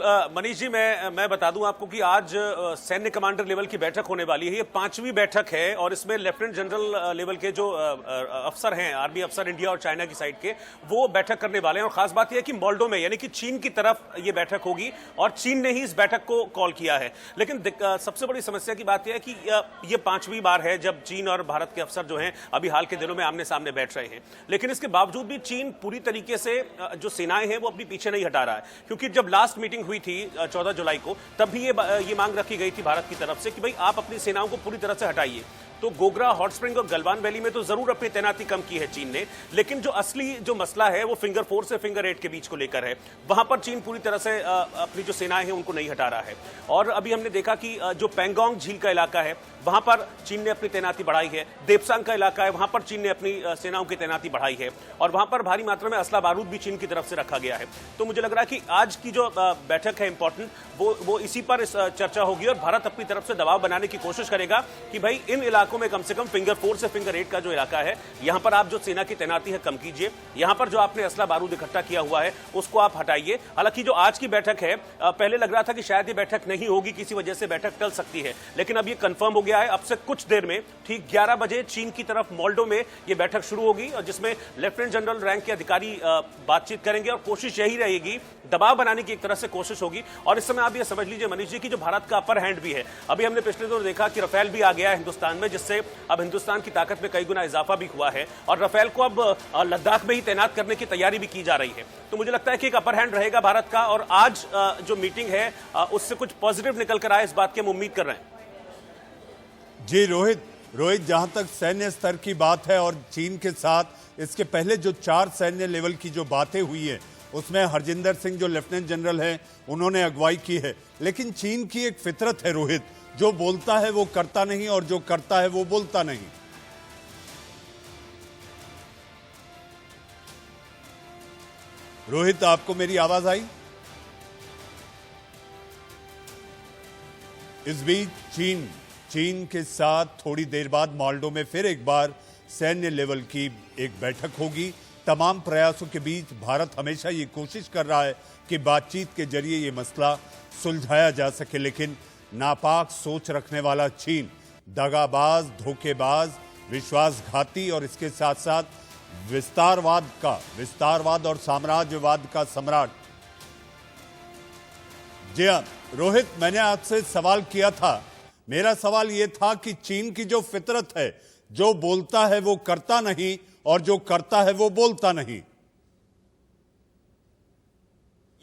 मनीष जी, मैं बता दूं आपको कि आज सैन्य कमांडर लेवल की बैठक होने वाली है। ये 5वीं बैठक है और इसमें लेफ्टिनेंट जनरल लेवल के जो अफसर हैं, आर्मी अफसर इंडिया और चाइना की साइड के, वो बैठक करने वाले हैं। और खास बात यह है कि मोल्डो में, यानी कि चीन की तरफ ये बैठक होगी और चीन ने ही इस बैठक को कॉल किया है। लेकिन सबसे बड़ी समस्या की बात यह है कि ये 5वीं बार है जब चीन और भारत के अफसर जो हैं अभी हाल के दिनों में आमने सामने बैठ रहे हैं। लेकिन इसके बावजूद भी चीन पूरी तरीके से जो सेनाएं हैं वो अपनी पीछे नहीं हटा रहा है, क्योंकि जब लास्ट मीटिंग हुई थी 14 जुलाई को, तब भी ये मांग रखी गई थी भारत की तरफ से कि भाई आप अपनी सेनाओं को पूरी तरह से हटाइए। तो गोगरा, हॉट स्प्रिंग और गलवान वैली में तो जरूर अपनी तैनाती कम की है चीन ने, लेकिन जो असली जो मसला है वो फिंगर 4 से फिंगर 8 के बीच को लेकर है। वहां पर चीन पूरी तरह से अपनी जो सेनाएं हैं उनको नहीं हटा रहा है। और अभी हमने देखा कि जो पैंगोंग झील का इलाका है वहां पर चीन ने अपनी तैनाती बढ़ाई है। देपसांग का इलाका है, वहां पर चीन ने अपनी सेनाओं की तैनाती बढ़ाई है और वहां पर भारी मात्रा में असला बारूद भी चीन की तरफ से रखा गया है। तो मुझे लग रहा है कि आज की जो बैठक है इंपॉर्टेंट, वो इसी पर चर्चा होगी और भारत अपनी तरफ से दबाव बनाने की कोशिश करेगा कि भाई इन इलाकों में कम से कम फिंगर 4 से फिंगर 8 का जो इलाका है, यहां पर आप जो सेना की तैनाती है कम कीजिए, यहां पर जो आपने असला बारूद इकट्ठा किया हुआ है उसको आप हटाइए। हालांकि जो आज की बैठक है, पहले लग रहा था कि शायद ये बैठक नहीं होगी, किसी वजह से बैठक टल सकती है, लेकिन अब ये कंफर्म हो गया है। अब से कुछ देर में ठीक 11 बजे चीन की तरफ मोल्डो में ये बैठक शुरू होगी और जिसमें लेफ्टिनेंट जनरल रैंक के अधिकारी बातचीत करेंगे और कोशिश यही रहेगी, दबाव बनाने की एक तरह से कोशिश होगी। और इस समय आप ये समझ लीजिए मनीष जी की जो भारत का अपर हैंड भी है, अभी हमने पिछले दिनों देखा कि रफेल भी आ गया है हिंदुस्तान में, जिससे अब हिंदुस्तान की ताकत में कई गुना इजाफा भी हुआ है और रफेल को अब लद्दाख में ही तैनात करने की तैयारी भी की जा रही है। तो मुझे लगता है कि एक अपर हैंड रहेगा भारत का और आज जो मीटिंग है उससे कुछ पॉजिटिव निकल कर आए, इस बात की हम उम्मीद कर रहे हैं। जी रोहित, जहां तक सैन्य स्तर की बात है और चीन के साथ इसके पहले जो 4 सैन्य लेवल की जो बातें हुई है उसमें हरजिंदर सिंह जो लेफ्टिनेंट जनरल हैं उन्होंने अगुवाई की है। लेकिन चीन की एक फितरत है रोहित, जो बोलता है वो करता नहीं और जो करता है वो बोलता नहीं। रोहित, आपको मेरी आवाज आई? इस बीच चीन के साथ थोड़ी देर बाद मोल्डो में फिर एक बार सैन्य लेवल की एक बैठक होगी। तमाम प्रयासों के बीच भारत हमेशा ये कोशिश कर रहा है कि बातचीत के जरिए ये मसला सुलझाया जा सके, लेकिन नापाक सोच रखने वाला चीन दगाबाज, धोखेबाज, विश्वासघाती और इसके साथ साथ विस्तारवाद और साम्राज्यवाद का सम्राट। जी हाँ रोहित, मैंने आपसे सवाल किया था, मेरा सवाल यह था कि चीन की जो फितरत है, जो बोलता है वो करता नहीं और जो करता है वो बोलता नहीं,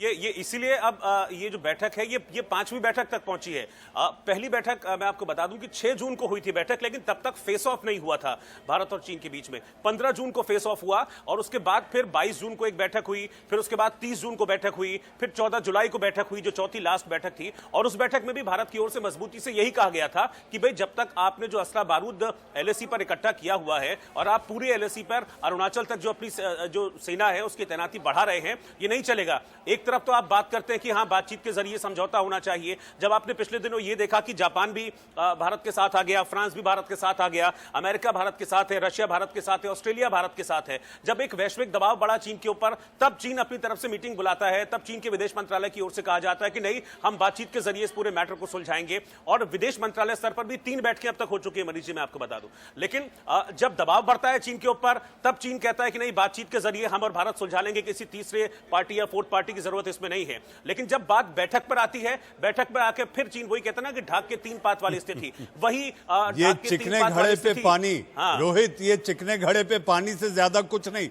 ये इसीलिए अब ये जो बैठक है ये 5वीं बैठक तक पहुंची है। पहली बैठक मैं आपको बता दूं कि 6 जून को हुई थी बैठक, लेकिन तब तक फेस ऑफ नहीं हुआ था भारत और चीन के बीच में। 15 जून को फेस ऑफ हुआ और उसके बाद फिर 22 जून को एक बैठक हुई, फिर उसके बाद 30 जून को बैठक हुई, फिर 14 जुलाई को बैठक हुई जो चौथी लास्ट बैठक थी। और उस बैठक में भी भारत की ओर से मजबूती से यही कहा गया था कि भाई जब तक आपने जो असला बारूद LAC पर इकट्ठा किया हुआ है और आप पूरे LAC पर अरुणाचल तक जो अपनी जो सेना है उसकी तैनाती बढ़ा रहे हैं, ये नहीं चलेगा। एक तरफ तो आप बात करते हैं कि हां बातचीत के जरिए समझौता होना चाहिए, जब आपने पिछले दिनों ये देखा कि जापान भी भारत के साथ आ गया, फ्रांस भी भारत के साथ आ गया, अमेरिका भारत के साथ है, रशिया भारत के साथ है, ऑस्ट्रेलिया भारत के साथ है। जब एक वैश्विक दबाव बढ़ा चीन के ऊपर, तब चीन अपनी तरफ से मीटिंग बुलाता है, तब चीन के विदेश मंत्रालय की ओर से कहा जाता है कि नहीं, हम बातचीत के जरिए इस पूरे मैटर को सुलझाएंगे। और विदेश मंत्रालय स्तर पर भी 3 बैठकें अब तक हो चुकी है मनीष जी, मैं आपको बता दूं। लेकिन जब दबाव बढ़ता है चीन के ऊपर, तब चीन कहता है कि नहीं, बातचीत के जरिए हम और भारत सुलझा लेंगे, किसी तीसरे पार्टी या 4th पार्टी की जरूरत इसमें नहीं है। लेकिन जब बात बैठक पर आती है, बैठक पर आके फिर चीन वही कहता ना कि ढाक के 3 पात वाली स्थिति, वही ये चिकने घड़े पे पानी। हाँ। रोहित, ये चिकने घड़े पे पानी से ज्यादा कुछ नहीं।